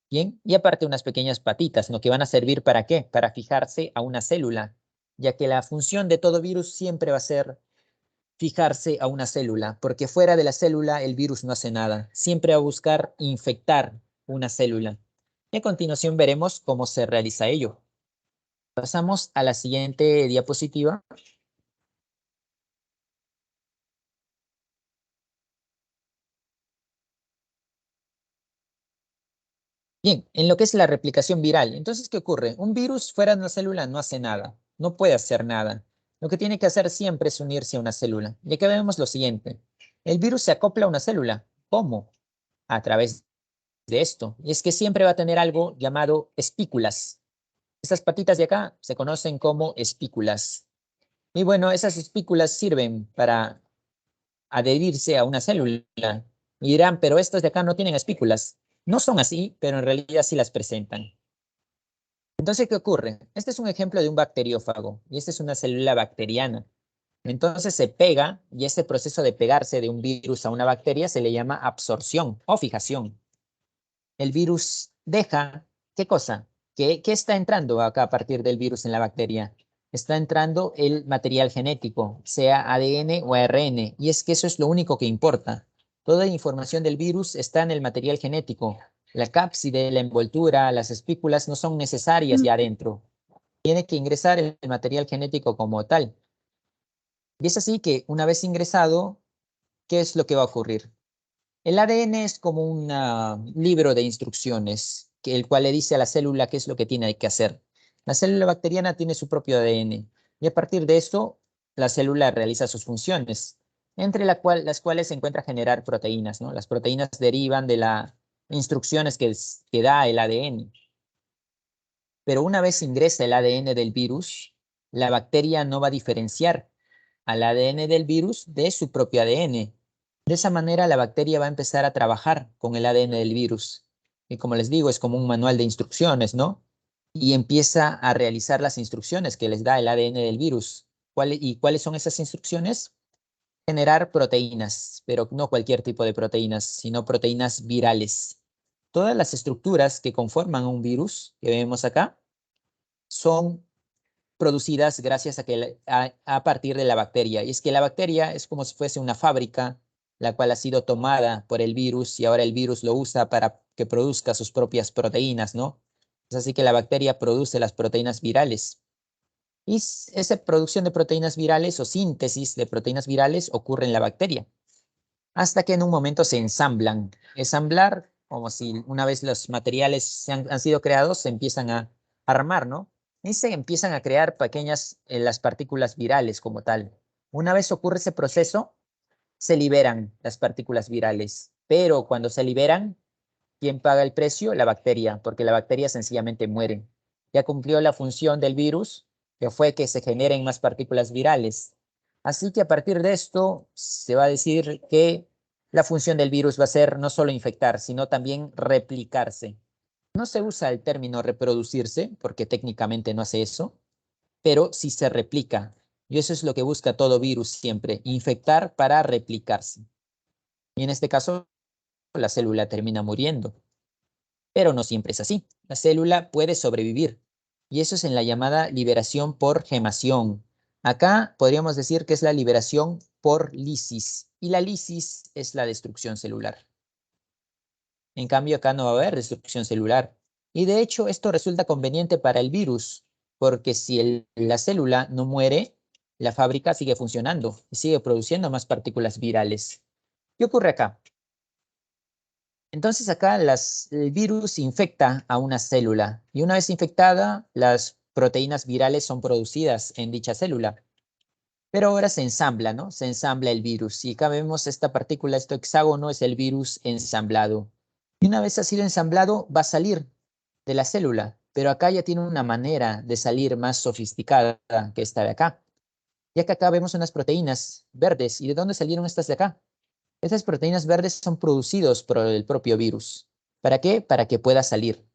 Bien, y aparte unas pequeñas patitas, ¿no? Que van a servir ¿para qué? Para fijarse a una célula, ya que la función de todo virus siempre va a ser fijarse a una célula, porque fuera de la célula el virus no hace nada. Siempre va a buscar infectar una célula. Y a continuación veremos cómo se realiza ello. Pasamos a la siguiente diapositiva. Bien, en lo que es la replicación viral. Entonces, ¿qué ocurre? Un virus fuera de una célula no hace nada, no puede hacer nada. Lo que tiene que hacer siempre es unirse a una célula. Y aquí vemos lo siguiente. El virus se acopla a una célula. ¿Cómo? A través de esto. Y es que siempre va a tener algo llamado espículas. Estas patitas de acá se conocen como espículas. Y bueno, esas espículas sirven para adherirse a una célula. Y dirán, pero estas de acá no tienen espículas. No son así, pero en realidad sí las presentan. Entonces, ¿qué ocurre? Este es un ejemplo de un bacteriófago y esta es una célula bacteriana. Entonces se pega y ese proceso de pegarse de un virus a una bacteria se le llama absorción o fijación. El virus deja, ¿qué cosa? ¿Qué está entrando acá a partir del virus en la bacteria? Está entrando el material genético, sea ADN o ARN, y es que eso es lo único que importa. Toda la información del virus está en el material genético. La cápside, la envoltura, las espículas no son necesarias ya adentro. Tiene que ingresar el material genético como tal. Y es así que una vez ingresado, ¿qué es lo que va a ocurrir? El ADN es como un libro de instrucciones, el cual le dice a la célula qué es lo que tiene que hacer. La célula bacteriana tiene su propio ADN y a partir de eso la célula realiza sus funciones, entre las cuales se encuentra generar proteínas, ¿no? Las proteínas derivan de las instrucciones que da el ADN. Pero una vez ingresa el ADN del virus, la bacteria no va a diferenciar al ADN del virus de su propio ADN. De esa manera, la bacteria va a empezar a trabajar con el ADN del virus. que como les digo, es como un manual de instrucciones, ¿no? Y empieza a realizar las instrucciones que les da el ADN del virus. ¿Y cuáles son esas instrucciones? Generar proteínas, pero no cualquier tipo de proteínas, sino proteínas virales. Todas las estructuras que conforman un virus que vemos acá son producidas gracias a partir de la bacteria. Y es que la bacteria es como si fuese una fábrica, la cual ha sido tomada por el virus y ahora el virus lo usa para que produzca sus propias proteínas, ¿no? Es así que la bacteria produce las proteínas virales. Y esa producción de proteínas virales o síntesis de proteínas virales ocurre en la bacteria, hasta que en un momento se ensamblan. Ensamblar, como si una vez los materiales han sido creados, se empiezan a armar, ¿no? Y se empiezan a crear pequeñas, las partículas virales como tal. Una vez ocurre ese proceso, se liberan las partículas virales. Pero cuando se liberan, ¿quién paga el precio? La bacteria, porque la bacteria sencillamente muere. Ya cumplió la función del virus, que fue que se generen más partículas virales. Así que a partir de esto se va a decir que la función del virus va a ser no solo infectar, sino también replicarse. No se usa el término reproducirse, porque técnicamente no hace eso, pero sí se replica. Y eso es lo que busca todo virus siempre, infectar para replicarse. Y en este caso, la célula termina muriendo. Pero no siempre es así. La célula puede sobrevivir. Y eso es en la llamada liberación por gemación. Acá podríamos decir que es la liberación por lisis. Y la lisis es la destrucción celular. En cambio, acá no va a haber destrucción celular. Y de hecho, esto resulta conveniente para el virus, porque si la célula no muere, la fábrica sigue funcionando y sigue produciendo más partículas virales. ¿Qué ocurre acá? Entonces acá el virus infecta a una célula y una vez infectada, las proteínas virales son producidas en dicha célula. Pero ahora se ensambla, ¿no? Se ensambla el virus. Y acá vemos esta partícula, este hexágono es el virus ensamblado. Y una vez ha sido ensamblado, va a salir de la célula. Pero acá ya tiene una manera de salir más sofisticada que esta de acá. Ya que acá vemos unas proteínas verdes. ¿Y de dónde salieron estas de acá? Estas proteínas verdes son producidos por el propio virus. ¿Para qué? Para que pueda salir.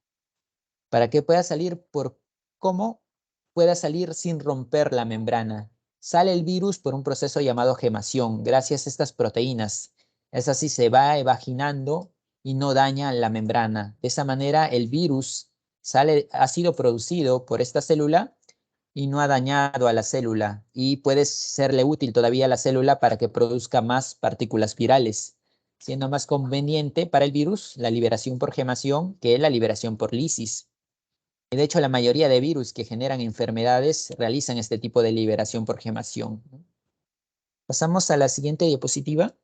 Para que pueda salir por cómo pueda salir sin romper la membrana. Sale el virus por un proceso llamado gemación, gracias a estas proteínas. Es así, se va evaginando y no daña la membrana. De esa manera, el virus ha sido producido por esta célula y no ha dañado a la célula y puede serle útil todavía a la célula para que produzca más partículas virales, siendo más conveniente para el virus la liberación por gemación que la liberación por lisis. Y de hecho, la mayoría de virus que generan enfermedades realizan este tipo de liberación por gemación. Pasamos a la siguiente diapositiva.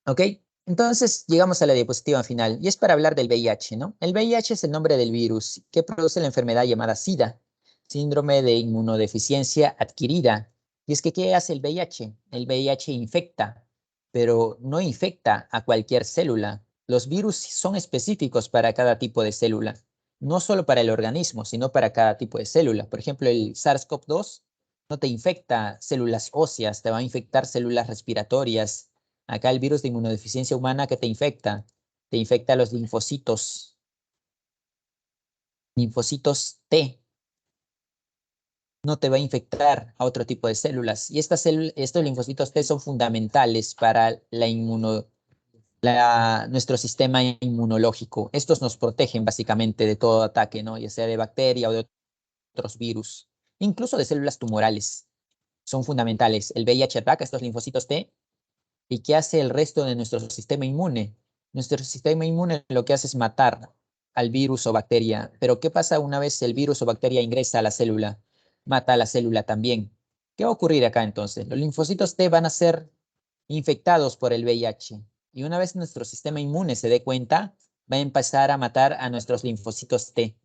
Ok, entonces llegamos a la diapositiva final y es para hablar del VIH, ¿no? El VIH es el nombre del virus que produce la enfermedad llamada SIDA, síndrome de inmunodeficiencia adquirida. Y es que, ¿qué hace el VIH? El VIH infecta, pero no infecta a cualquier célula. Los virus son específicos para cada tipo de célula, no solo para el organismo, sino para cada tipo de célula. Por ejemplo, el SARS-CoV-2 no te infecta células óseas, te va a infectar células respiratorias. Acá el virus de inmunodeficiencia humana que te infecta los linfocitos T, no te va a infectar a otro tipo de células. Y estos linfocitos T son fundamentales para nuestro sistema inmunológico. Estos nos protegen básicamente de todo ataque, ¿no? Ya sea de bacteria o de otros virus, incluso de células tumorales. Son fundamentales. El VIH ataca a estos linfocitos T. ¿Y qué hace el resto de nuestro sistema inmune? Nuestro sistema inmune lo que hace es matar al virus o bacteria. Pero ¿qué pasa una vez el virus o bacteria ingresa a la célula? Mata a la célula también. ¿Qué va a ocurrir acá entonces? Los linfocitos T van a ser infectados por el VIH. Y una vez nuestro sistema inmune se dé cuenta, va a empezar a matar a nuestros linfocitos T.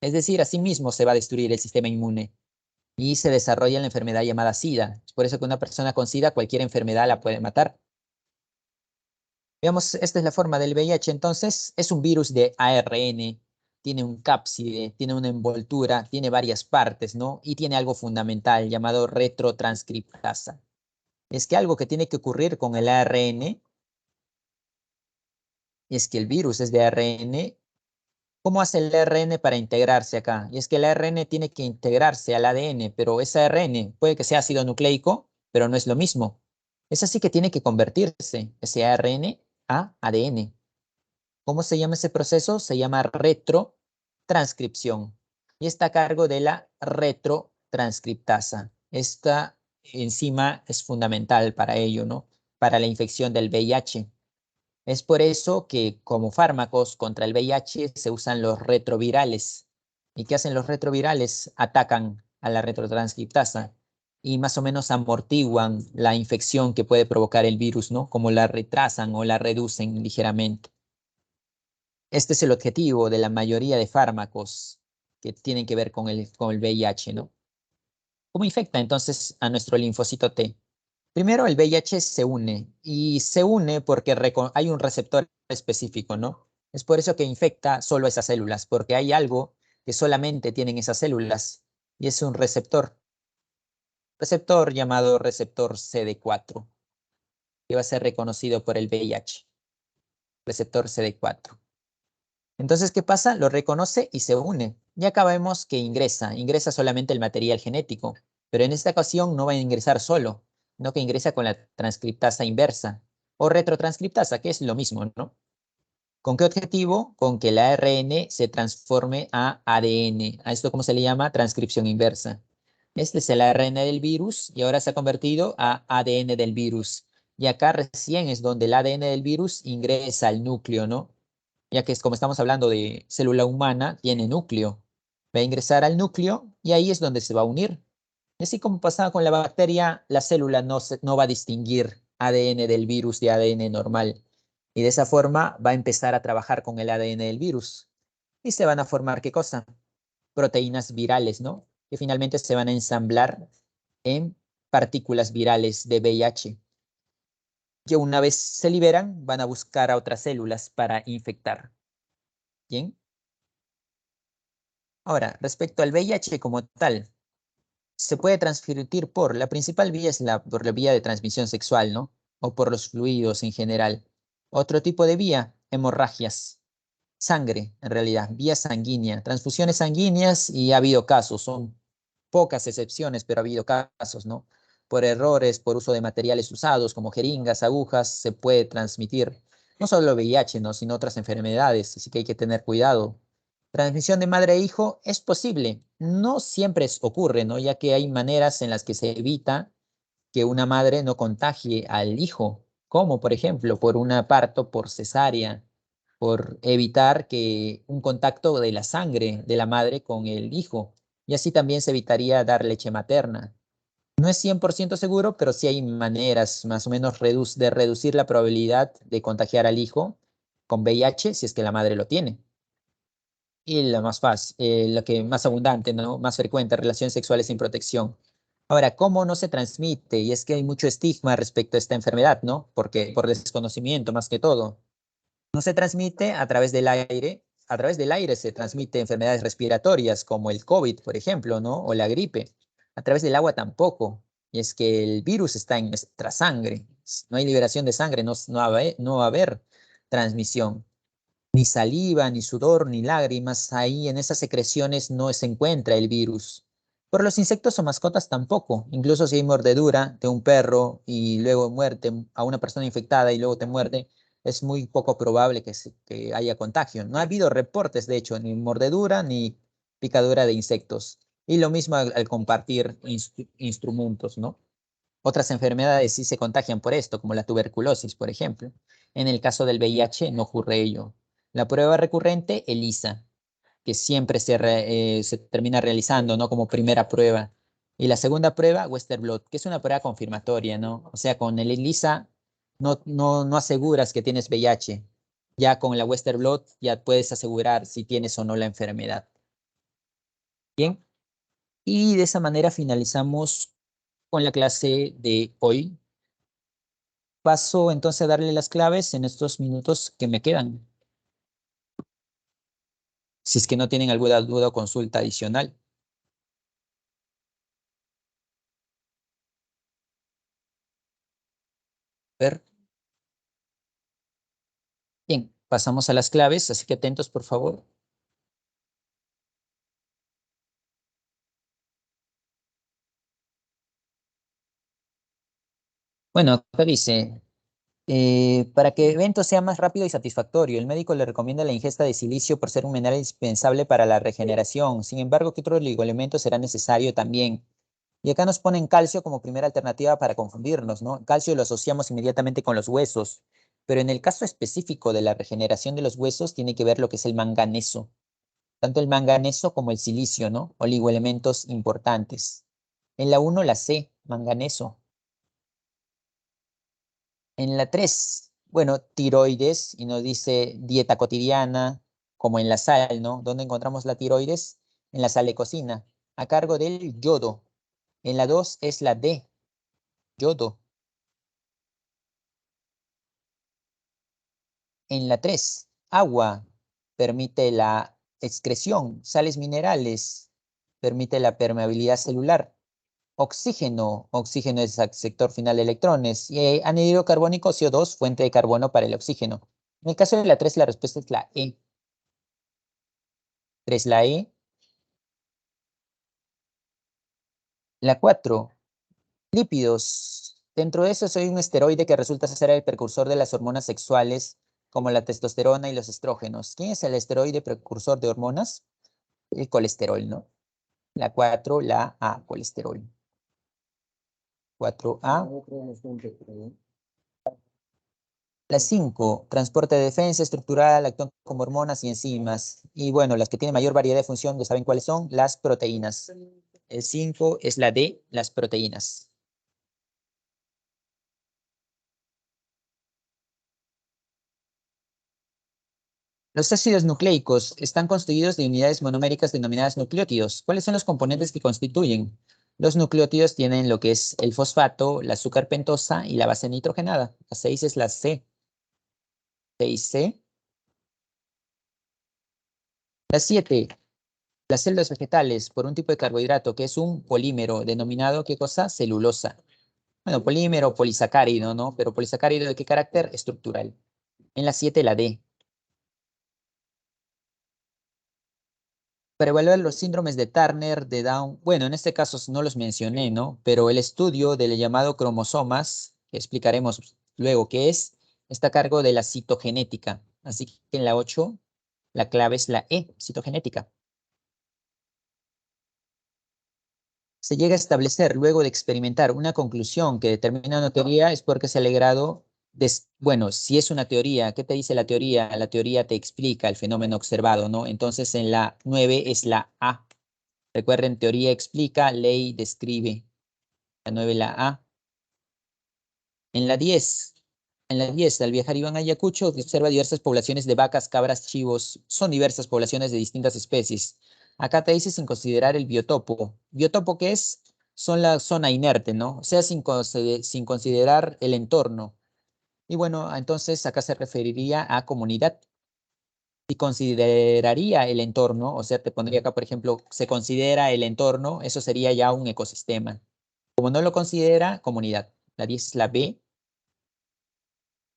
Es decir, así mismo se va a destruir el sistema inmune y se desarrolla la enfermedad llamada SIDA. Es por eso que una persona con SIDA, cualquier enfermedad la puede matar. Veamos, esta es la forma del VIH. Entonces, es un virus de ARN, tiene un cápside, tiene una envoltura, tiene varias partes, ¿no? Y tiene algo fundamental llamado retrotranscriptasa. Es que algo que tiene que ocurrir con el ARN es que el virus es de ARN. ¿Cómo hace el ARN para integrarse acá? Y es que el ARN tiene que integrarse al ADN, pero ese ARN puede que sea ácido nucleico, pero no es lo mismo. Es así que tiene que convertirse ese ARN a ADN. ¿Cómo se llama ese proceso? Se llama retrotranscripción y está a cargo de la retrotranscriptasa. Esta enzima es fundamental para ello, ¿no? Para la infección del VIH. Es por eso que como fármacos contra el VIH se usan los retrovirales. ¿Y qué hacen los retrovirales? Atacan a la retrotranscriptasa y más o menos amortiguan la infección que puede provocar el virus, ¿no? Como la retrasan o la reducen ligeramente. Este es el objetivo de la mayoría de fármacos que tienen que ver con el VIH, ¿no? ¿Cómo infecta entonces a nuestro linfocito T? Primero, el VIH se une y se une porque hay un receptor específico, ¿no? Es por eso que infecta solo esas células, porque hay algo que solamente tienen esas células y es un receptor llamado receptor CD4, que va a ser reconocido por el VIH, receptor CD4. Entonces, ¿qué pasa? Lo reconoce y se une. Ya acabamos que ingresa solamente el material genético, pero en esta ocasión no va a ingresar solo, sino que ingresa con la transcriptasa inversa o retrotranscriptasa, que es lo mismo, ¿no? ¿Con qué objetivo? Con que el ARN se transforme a ADN. ¿A esto cómo se le llama? Transcripción inversa. Este es el ARN del virus y ahora se ha convertido a ADN del virus. Y acá recién es donde el ADN del virus ingresa al núcleo, ¿no? Ya que es como estamos hablando de célula humana, tiene núcleo. Va a ingresar al núcleo y ahí es donde se va a unir. Y así como pasaba con la bacteria, la célula no va a distinguir ADN del virus de ADN normal. Y de esa forma va a empezar a trabajar con el ADN del virus. Y se van a formar, ¿qué cosa? Proteínas virales, ¿no? Que finalmente se van a ensamblar en partículas virales de VIH. Que una vez se liberan, van a buscar a otras células para infectar. ¿Bien? Ahora, respecto al VIH como tal, se puede transmitir la principal vía es por la vía de transmisión sexual, ¿no? O por los fluidos en general. Otro tipo de vía, hemorragias, sangre, en realidad, vía sanguínea, transfusiones sanguíneas y ha habido casos, son pocas excepciones, pero ha habido casos, ¿no? Por errores, por uso de materiales usados como jeringas, agujas, se puede transmitir no solo VIH, ¿no? Sino otras enfermedades, así que hay que tener cuidado. Transmisión de madre a hijo es posible, no siempre ocurre, ¿no? Ya que hay maneras en las que se evita que una madre no contagie al hijo, como por ejemplo por un parto por cesárea, por evitar que un contacto de la sangre de la madre con el hijo, y así también se evitaría dar leche materna. No es 100% seguro, pero sí hay maneras más o menos de reducir la probabilidad de contagiar al hijo con VIH si es que la madre lo tiene. Y lo más fácil, lo que más abundante, ¿no? Más frecuente, relaciones sexuales sin protección. Ahora, ¿cómo no se transmite? Y es que hay mucho estigma respecto a esta enfermedad, ¿no? Porque por desconocimiento más que todo. No se transmite a través del aire. A través del aire se transmite enfermedades respiratorias como el COVID, por ejemplo, ¿no? O la gripe. A través del agua tampoco. Y es que el virus está en nuestra sangre. No hay liberación de sangre, no va a haber transmisión. Ni saliva, ni sudor, ni lágrimas, ahí en esas secreciones no se encuentra el virus. Por los insectos o mascotas tampoco, incluso si hay mordedura de un perro y luego muerte a una persona infectada y luego te muerde, es muy poco probable que haya contagio. No ha habido reportes, de hecho, ni mordedura ni picadura de insectos. Y lo mismo al compartir instrumentos, ¿no? Otras enfermedades sí se contagian por esto, como la tuberculosis, por ejemplo. En el caso del VIH no ocurre ello. La prueba recurrente, ELISA, que siempre se termina realizando, ¿no? Como primera prueba. Y la segunda prueba, Western blot, que es una prueba confirmatoria, ¿no? O sea, con el ELISA no aseguras que tienes VIH. Ya con la Western blot ya puedes asegurar si tienes o no la enfermedad. Bien, y de esa manera finalizamos con la clase de hoy. Paso entonces a darle las claves en estos minutos que me quedan. Si es que no tienen alguna duda o consulta adicional. ver. Bien, pasamos a las claves, así que atentos, por favor. Bueno, acá dice, para que el evento sea más rápido y satisfactorio, el médico le recomienda la ingesta de silicio por ser un mineral indispensable para la regeneración. Sin embargo, ¿qué otro oligoelemento será necesario también? Y acá nos ponen calcio como primera alternativa para confundirnos, ¿no? Calcio lo asociamos inmediatamente con los huesos, pero en el caso específico de la regeneración de los huesos tiene que ver lo que es el manganeso, tanto el manganeso como el silicio, ¿no? Oligoelementos importantes. En la uno la C, manganeso. En la 3 bueno, tiroides, y nos dice dieta cotidiana, como en la sal, ¿no? ¿Dónde encontramos la tiroides? En la salecocina, a cargo del yodo. En la 2 es la D, yodo. En la 3 agua, permite la excreción. Sales minerales, permite la permeabilidad celular. Oxígeno, oxígeno es el sector final de electrones. Y anhídrido carbónico, CO2, fuente de carbono para el oxígeno. En el caso de la 3 la respuesta es la E. 3 la E. La 4 lípidos. Dentro de eso hay un esteroide que resulta ser el precursor de las hormonas sexuales, como la testosterona y los estrógenos. ¿Quién es el esteroide precursor de hormonas? El colesterol, ¿no? La 4 la A, colesterol. 4A. La 5 transporte de defensa estructural, actúan como hormonas y enzimas. Y bueno, las que tienen mayor variedad de función, ya saben cuáles son, las proteínas. El 5 es la D, las proteínas. Los ácidos nucleicos están constituidos de unidades monoméricas denominadas nucleótidos. ¿Cuáles son los componentes que constituyen? Los nucleótidos tienen lo que es el fosfato, la azúcar pentosa y la base nitrogenada. La 6 es la C. 6C. La 7, las células vegetales por un tipo de carbohidrato que es un polímero denominado, ¿qué cosa? Celulosa. Bueno, polímero, polisacárido, ¿no? Pero polisacárido ¿de qué carácter? Estructural. En la 7 la D. Para evaluar los síndromes de Turner, de Down, bueno, en este caso no los mencioné, ¿no? Pero el estudio del llamado cromosomas, que explicaremos luego qué es, está a cargo de la citogenética. Así que en la 8, la clave es la E, citogenética. Se llega a establecer luego de experimentar una conclusión que determina una teoría es porque se ha alegrado, bueno, si es una teoría, ¿qué te dice la teoría? La teoría te explica el fenómeno observado, ¿no? Entonces en la 9 es la A. Recuerden, teoría explica, ley describe. La 9 la A. En la 10, al viajar Iván a Ayacucho, observa diversas poblaciones de vacas, cabras, chivos. Son diversas poblaciones de distintas especies. Acá te dice sin considerar el biotopo. ¿Biotopo qué es? Son la zona inerte, ¿no? O sea, sin considerar el entorno. Y bueno, entonces acá se referiría a comunidad. Si consideraría el entorno, o sea, te pondría acá, por ejemplo, se considera el entorno, eso sería ya un ecosistema. Como no lo considera, comunidad. La 10 es la B.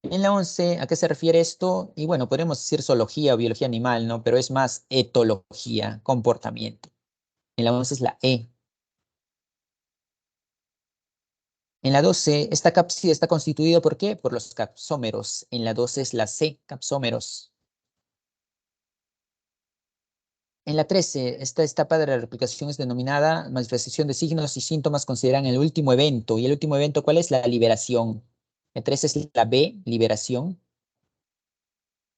En la 11, ¿a qué se refiere esto? Y bueno, podemos decir zoología o biología animal, ¿no? Pero es más etología, comportamiento. En la 11 es la E. En la 12, esta cápside está constituida ¿por qué? Por los capsómeros. En la 12 es la C, capsómeros. En la 13, esta etapa de la replicación es denominada manifestación de signos y síntomas consideran el último evento. ¿Y el último evento cuál es? La liberación. El 13 es la B, liberación.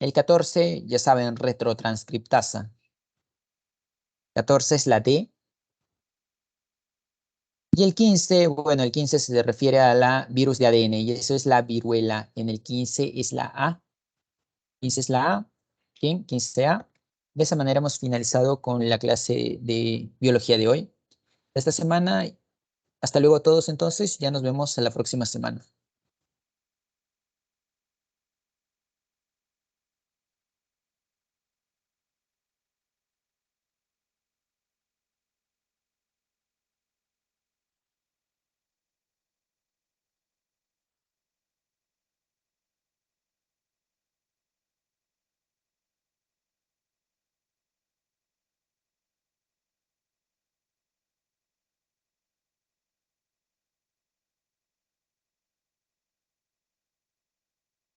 El 14, ya saben, retrotranscriptasa. 14 es la D. Y el 15, bueno, el 15 se refiere a la virus de ADN y eso es la viruela. En el 15 es la A. 15 es la A. Bien, 15A. De esa manera hemos finalizado con la clase de biología de hoy. Esta semana, hasta luego a todos entonces, ya nos vemos la próxima semana.